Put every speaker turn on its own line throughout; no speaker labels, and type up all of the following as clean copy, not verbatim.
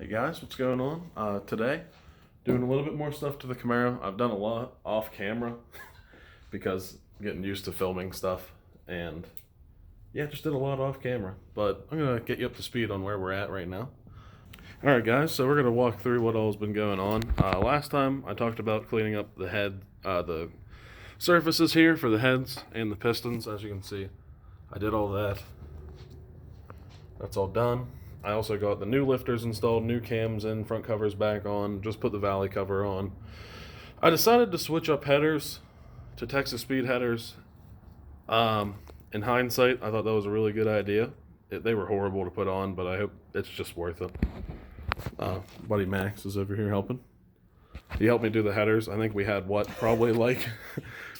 Hey guys, what's going on? Today, doing a little bit more stuff to the Camaro. I've done a lot off camera because I'm getting used to filming stuff, and yeah, just did a lot off camera. But I'm gonna get you up to speed on where we're at right now. All right, guys. So we're gonna walk through what all's been going on. Last time I talked about cleaning up the surfaces here for the heads and the pistons. As you can see, I did all that. That's all done. I also got the new lifters installed, new cams in, front covers back on, just put the valley cover on. I decided to switch up headers to Texas Speed headers. In hindsight, I thought that was a really good idea. They were horrible to put on, but I hope it's just worth it. Buddy Max is over here helping. He helped me do the headers. I think we had probably like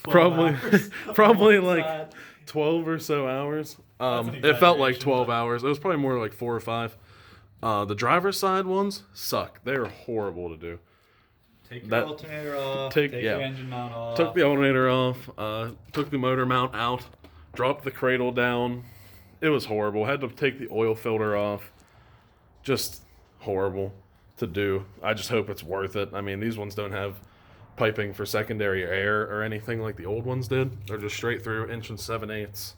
12 hours.
probably like 12 or so hours. It felt like 12
but-
hours. It was probably more like 4 or 5. The driver's side ones suck. They are horrible to do.
Take your
That-
alternator off.
take-
Take
yeah.
your engine mount off.
Took the alternator off. Took the motor mount out. Dropped the cradle down. It was horrible. Had to take the oil filter off. Just horrible to do. I just hope it's worth it. I mean, these ones don't have piping for secondary air or anything like the old ones did. They're just straight through, 1 7/8.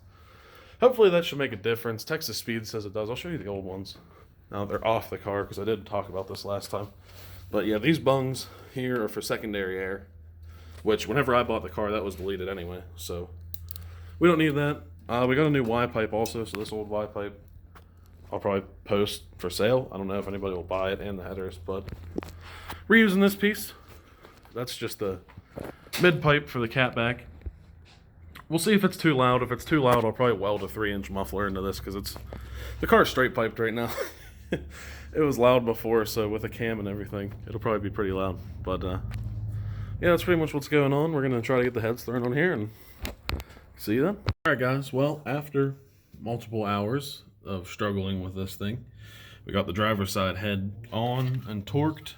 Hopefully that should make a difference. Texas Speed says it does. I'll show you the old ones. Now they're off the car because I did talk about this last time. But yeah, these bungs here are for secondary air, which whenever I bought the car, that was deleted anyway. So we don't need that. We got a new Y pipe also, so this old Y pipe I'll probably post for sale. I don't know if anybody will buy it and the headers, but reusing this piece. That's just the mid pipe for the catback. We'll see if it's too loud. If it's too loud, I'll probably weld a 3-inch muffler into this because the car's straight piped right now. It was loud before, so with a cam and everything, it'll probably be pretty loud. But yeah, that's pretty much what's going on. We're gonna try to get the heads thrown on here and see you then. All right, guys. Well, after multiple hours of struggling with this thing, we got the driver's side head on and torqued.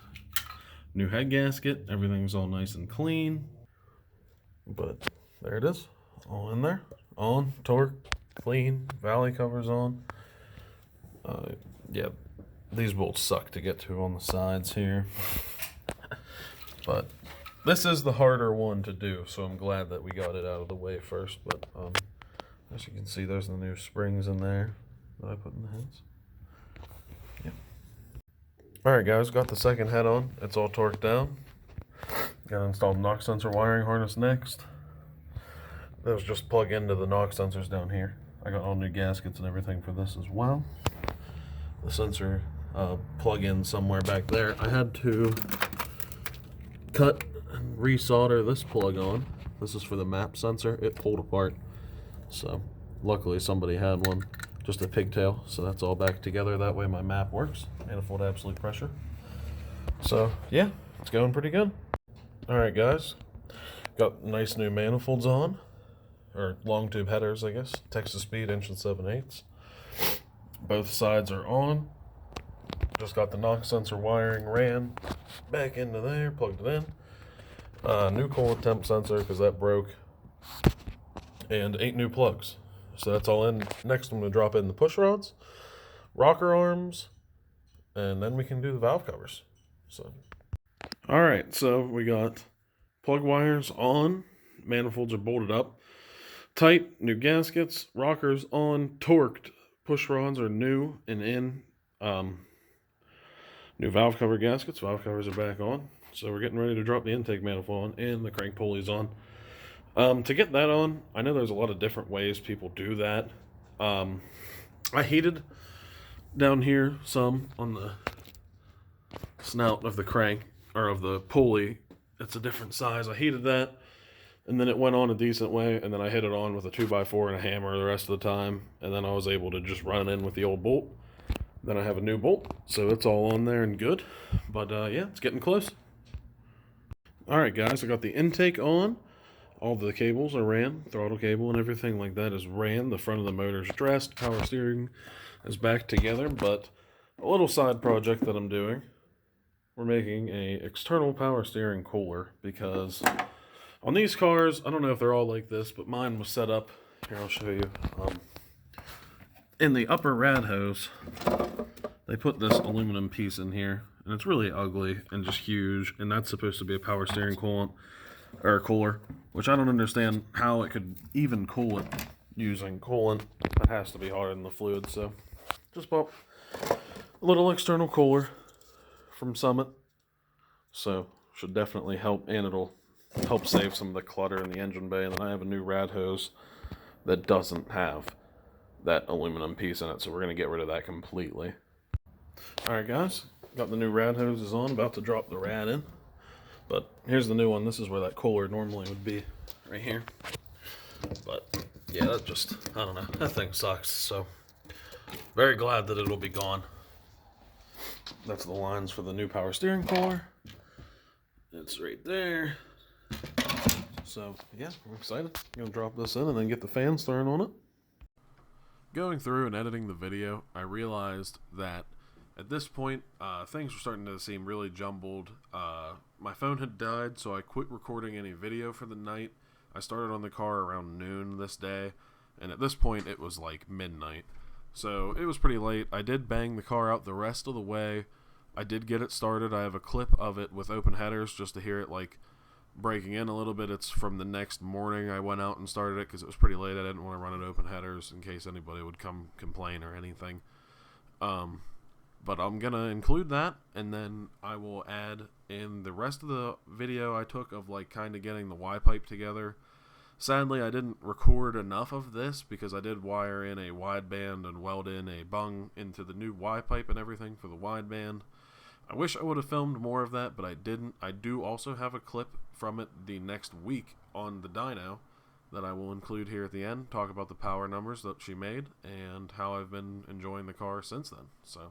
New head gasket. Everything's all nice and clean. But there it is. All in there. On, torqued, clean. Valley covers on. Yeah, these bolts suck to get to on the sides here. But this is the harder one to do, so I'm glad that we got it out of the way first. But as you can see, there's the new springs in there that I put in the heads. Yeah. Alright guys, got the second head on. It's all torqued down. Got installed knock sensor wiring harness next. Those just plug into the knock sensors down here. I got all new gaskets and everything for this as well. The sensor plug in somewhere back there. I had to cut and resolder this plug on. This is for the map sensor. It pulled apart. So luckily somebody had one. Just a pigtail. So that's all back together. That way my map works. Manifold absolute pressure. So yeah, it's going pretty good. Alright guys. Got nice new manifolds on. Or long tube headers, I guess. Texas Speed 1 7/8. Both sides are on. Just got the knock sensor wiring ran back into there, plugged it in. New coolant temp sensor because that broke. And 8 new plugs. So that's all in. Next I'm going to drop in the push rods, rocker arms, and then we can do the valve covers. So, alright, so we got plug wires on, manifolds are bolted up. Tight, new gaskets, rockers on, torqued, push rods are new and in. New valve cover gaskets, valve covers are back on. So we're getting ready to drop the intake manifold on and the crank pulleys on. To get that on, I know there's a lot of different ways people do that. I heated down here some on the snout of the crank, or of the pulley. It's a different size. I heated that. And then it went on a decent way, and then I hit it on with a 2x4 and a hammer the rest of the time, and then I was able to just run in with the old bolt. Then I have a new bolt, so it's all on there and good. But yeah, it's getting close. Alright guys, I got the intake on. All the cables are ran, throttle cable and everything like that is ran. The front of the motor's dressed, power steering is back together, but a little side project that I'm doing. We're making a external power steering cooler because on these cars, I don't know if they're all like this, but mine was set up, here I'll show you, in the upper rad hose, they put this aluminum piece in here, and it's really ugly and just huge, and that's supposed to be a power steering coolant, or a cooler, which I don't understand how it could even cool it using coolant. It has to be harder than the fluid, so just bought a little external cooler from Summit. So should definitely help, and it'll help save some of the clutter in the engine bay. And then I have a new rad hose that doesn't have that aluminum piece in it, so we're going to get rid of that completely. Alright guys, got the new rad hoses on, about to drop the rad in. But here's the new one. This is where that cooler normally would be, right here. But yeah, that just, I don't know, that thing sucks. So very glad that it'll be gone. That's the lines for the new power steering cooler. It's right there. So yeah, I'm excited. I'm gonna drop this in and then get the fans thrown on it. Going through and editing the video, I realized that at this point, things were starting to seem really jumbled. My phone had died, so I quit recording any video for the night. I started on the car around noon this day, and at this point it was like midnight. So it was pretty late. I did bang the car out the rest of the way. I did get it started. I have a clip of it with open headers just to hear it like breaking in a little bit. It's from the next morning I went out and started it because it was pretty late. I didn't want to run it open headers in case anybody would come complain or anything. But I'm going to include that, and then I will add in the rest of the video I took of like kind of getting the Y-pipe together. Sadly, I didn't record enough of this because I did wire in a wideband and weld in a bung into the new Y-pipe and everything for the wideband. I wish I would have filmed more of that, but I didn't. I do also have a clip from it the next week on the dyno that I will include here at the end, talk about the power numbers that she made and how I've been enjoying the car since then. So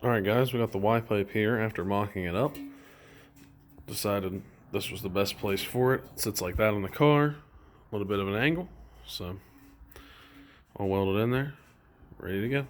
alright guys, we got the Y-pipe here after mocking it up. Decided this was the best place for it. It sits like that in the car, a little bit of an angle, so I'll weld it in there, ready to go.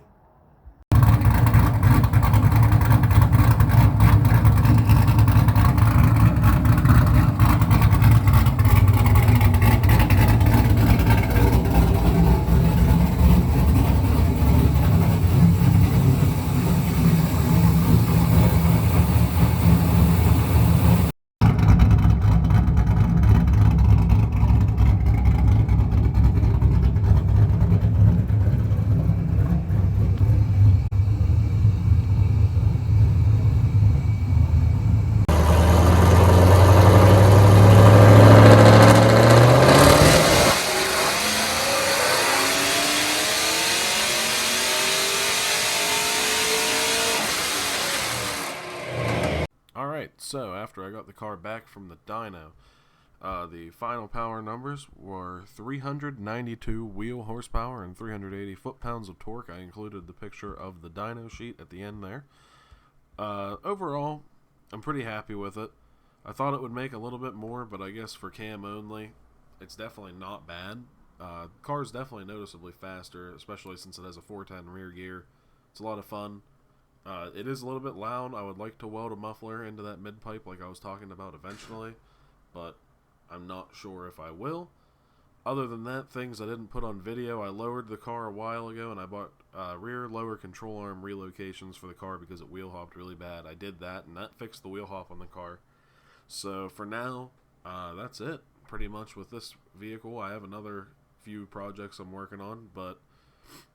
Alright, so after I got the car back from the dyno, the final power numbers were 392 wheel horsepower and 380 foot-pounds of torque. I included the picture of the dyno sheet at the end there. Overall, I'm pretty happy with it. I thought it would make a little bit more, but I guess for cam only, it's definitely not bad. The car's definitely noticeably faster, especially since it has a 410 rear gear. It's a lot of fun. It is a little bit loud. I would like to weld a muffler into that mid-pipe like I was talking about eventually, but I'm not sure if I will. Other than that, things I didn't put on video, I lowered the car a while ago and I bought rear lower control arm relocations for the car because it wheel hopped really bad. I did that and that fixed the wheel hop on the car. So for now, that's it pretty much with this vehicle. I have another few projects I'm working on, but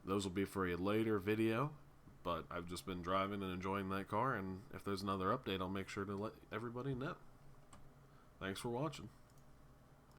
those will be for a later video. But I've just been driving and enjoying that car, and if there's another update, I'll make sure to let everybody know. Thanks for watching.